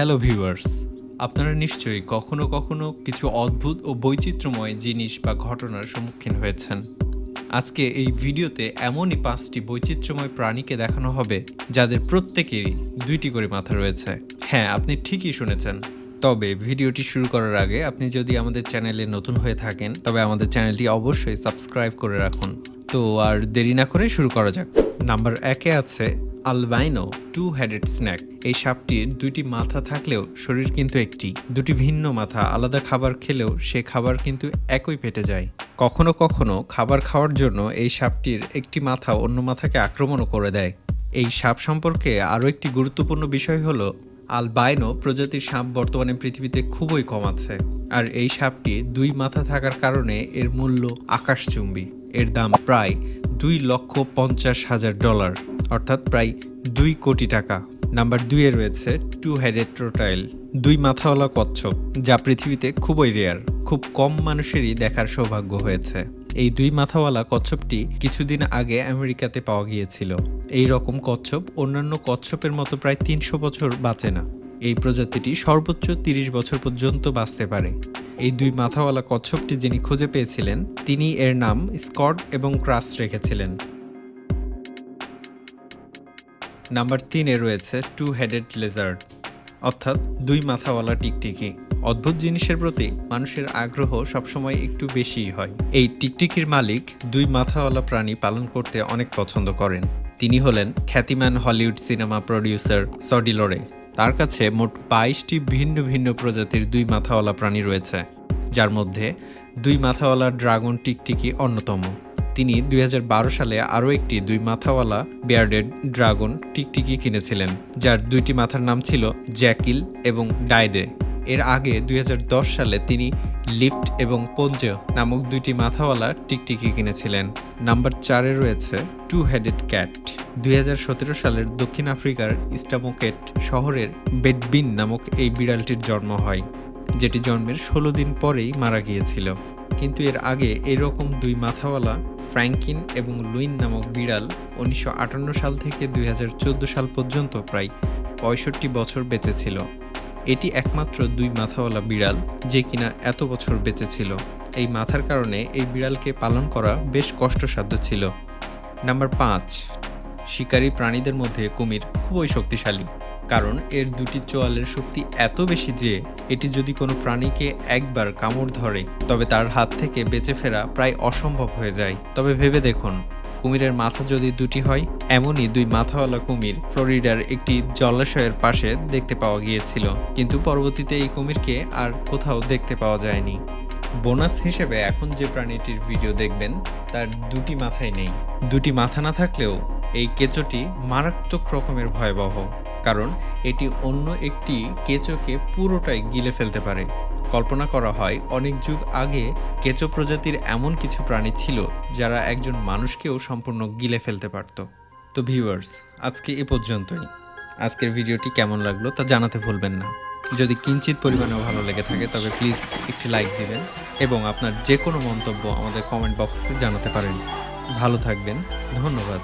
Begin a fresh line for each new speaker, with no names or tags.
Hello viewers, আপনারা নিশ্চয়ই কখনো কখনো কিছু অদ্ভুত ও বৈচিত্র্যময় জিনিস বা ঘটনার সম্মুখীন হয়েছেন। আজকে এই ভিডিওতে এমনই 5টি বৈচিত্র্যময় প্রাণীকে দেখানো হবে যাদের প্রত্যেকেরই 2টি করে মাথা রয়েছে। হ্যাঁ, আপনি ঠিকই শুনেছেন। তবে ভিডিওটি শুরু করার আগে আপনি যদি আমাদের চ্যানেলে নতুন হয়ে থাকেন তবে আমাদের চ্যানেলটি অবশ্যই সাবস্ক্রাইব করে রাখুন। তো আর দেরি না করে শুরু করা যাক। নাম্বার 1-এ আছে আলবাইনো টু হেডেড স্নেক। এই সাপটির 2টি মাথা থাকলেও শরীর কিন্তু একটি। 2টি ভিন্ন মাথা, আলাদা খাবার খেলেও সে খাবার কিন্তু একই পেটে যায়। কখনো কখনো খাবার খাওয়ার জন্য এই সাপটির একটি মাথা অন্য মাথাকে আক্রমণও করে দেয়। এই সাপ সম্পর্কে আরও একটি গুরুত্বপূর্ণ বিষয় হলো আলবাইনো প্রজাতির সাপ বর্তমানে পৃথিবীতে খুবই কম আছে। আর এই সাপটি 2 মাথা থাকার কারণে এর মূল্য আকাশচুম্বী। এর দাম প্রায় $2,50,000, অর্থাৎ প্রায় 2 কোটি টাকা। নাম্বার 2-এ রয়েছে টু হেডেড টোটাইল, 2 মাথাওয়ালা কচ্ছপ, যা পৃথিবীতে খুবই রেয়ার। খুব কম মানুষেরই দেখার সৌভাগ্য হয়েছে। এই 2 মাথাওয়ালা কচ্ছপটি কিছুদিন আগে আমেরিকাতে পাওয়া গিয়েছিল। এই রকম কচ্ছপ অন্যান্য কচ্ছপের মতো প্রায় 300 বছর বাঁচে না। এই প্রজাতিটি সর্বোচ্চ 30 বছর পর্যন্ত বাঁচতে পারে। এই 2 মাথাওয়ালা কচ্ছপটি যিনি খুঁজে পেয়েছিলেন তিনি এর নাম স্কট এবং ক্রাস রেখেছিলেন। নাম্বার 3-এ রয়েছে টু হেডেড লেজার্ড, অর্থাৎ 2 মাথাওয়ালা টিকটিকি। অদ্ভুত জিনিসের প্রতি মানুষের আগ্রহ সবসময় একটু বেশিই হয়। এই টিকটিকির মালিক 2 মাথাওয়ালা প্রাণী পালন করতে অনেক পছন্দ করেন। তিনি হলেন খ্যাতিমান হলিউড সিনেমা প্রডিউসার সডি লোরে। তার কাছে মোট 22টি ভিন্ন ভিন্ন প্রজাতির 2 মাথাওয়ালা প্রাণী রয়েছে, যার মধ্যে 2 মাথাওয়ালা ড্রাগন টিকটিকি অন্যতম। তিনি 2012 সালে আরও একটি 2 মাথাওয়ালা বিয়ার্ডেড ড্রাগন টিকটিকি কিনেছিলেন, যার 2টি মাথার নাম ছিল জ্যাকিল এবং ডাইডে। এর আগে 2010 সালে তিনি লিফট এবং পঞ্জ নামক 2টি মাথাওয়ালা টিকটিকি কিনেছিলেন। নাম্বার 4-এ রয়েছে টু হেডেড ক্যাট। 2017 সালের দক্ষিণ আফ্রিকার ইস্টামোকেট শহরের বেডবিন নামক এই বিড়ালটির জন্ম হয়, যেটি জন্মের 16 দিন পরেই মারা গিয়েছিল। কিন্তু এর আগে এরকম 2 মাথাওয়ালা ফ্র্যাঙ্কিন এবং লুইন নামক বিড়াল 1958 সাল থেকে 2014 সাল পর্যন্ত প্রায় 65 বছর বেঁচে ছিল। এটি একমাত্র 2 মাথাওয়ালা বিড়াল যে কিনা এত বছর বেঁচে ছিল। এই মাথার কারণে এই বিড়ালকে পালন করা বেশ কষ্টসাধ্য ছিল। নাম্বার 5, শিকারী প্রাণীদের মধ্যে কুমির খুবই শক্তিশালী, কারণ এর 2টি চোয়ালের শক্তি এত বেশি যে এটি যদি কোনো প্রাণীকে একবার কামড় ধরে তবে তার হাত থেকে বেঁচে ফেরা প্রায় অসম্ভব হয়ে যায়। তবে ভেবে দেখুন, কুমিরের মাথা যদি 2টি হয়। এমনই 2 মাথাওয়ালা কুমির ফ্লোরিডার একটি জলাশয়ের পাশে দেখতে পাওয়া গিয়েছিল, কিন্তু পরবর্তীতে এই কুমিরকে আর কোথাও দেখতে পাওয়া যায়নি। বোনাস হিসেবে এখন যে প্রাণীটির ভিডিও দেখবেন তার 2টি মাথাই নেই। 2টি মাথা না থাকলেও এই কেঁচোটি মারাত্মক রকমের ভয়াবহ, কারণ এটি অন্য একটি কেঁচোকে পুরোটাই গিলে ফেলতে পারে। কল্পনা করা হয় অনেক যুগ আগে কেঁচো প্রজাতির এমন কিছু প্রাণী ছিল যারা একজন মানুষকেও সম্পূর্ণ গিলে ফেলতে পারত। তো ভিউয়ার্স, আজকে এ পর্যন্তই। আজকের ভিডিওটি কেমন লাগলো তা জানাতে ভুলবেন না। যদি কিঞ্চিত পরিমাণেও ভালো লেগে থাকে তবে প্লিজ একটি লাইক দিবেন এবং আপনার যে কোনো মন্তব্য আমাদের কমেন্ট বক্সে জানাতে পারেন। ভালো থাকবেন, ধন্যবাদ।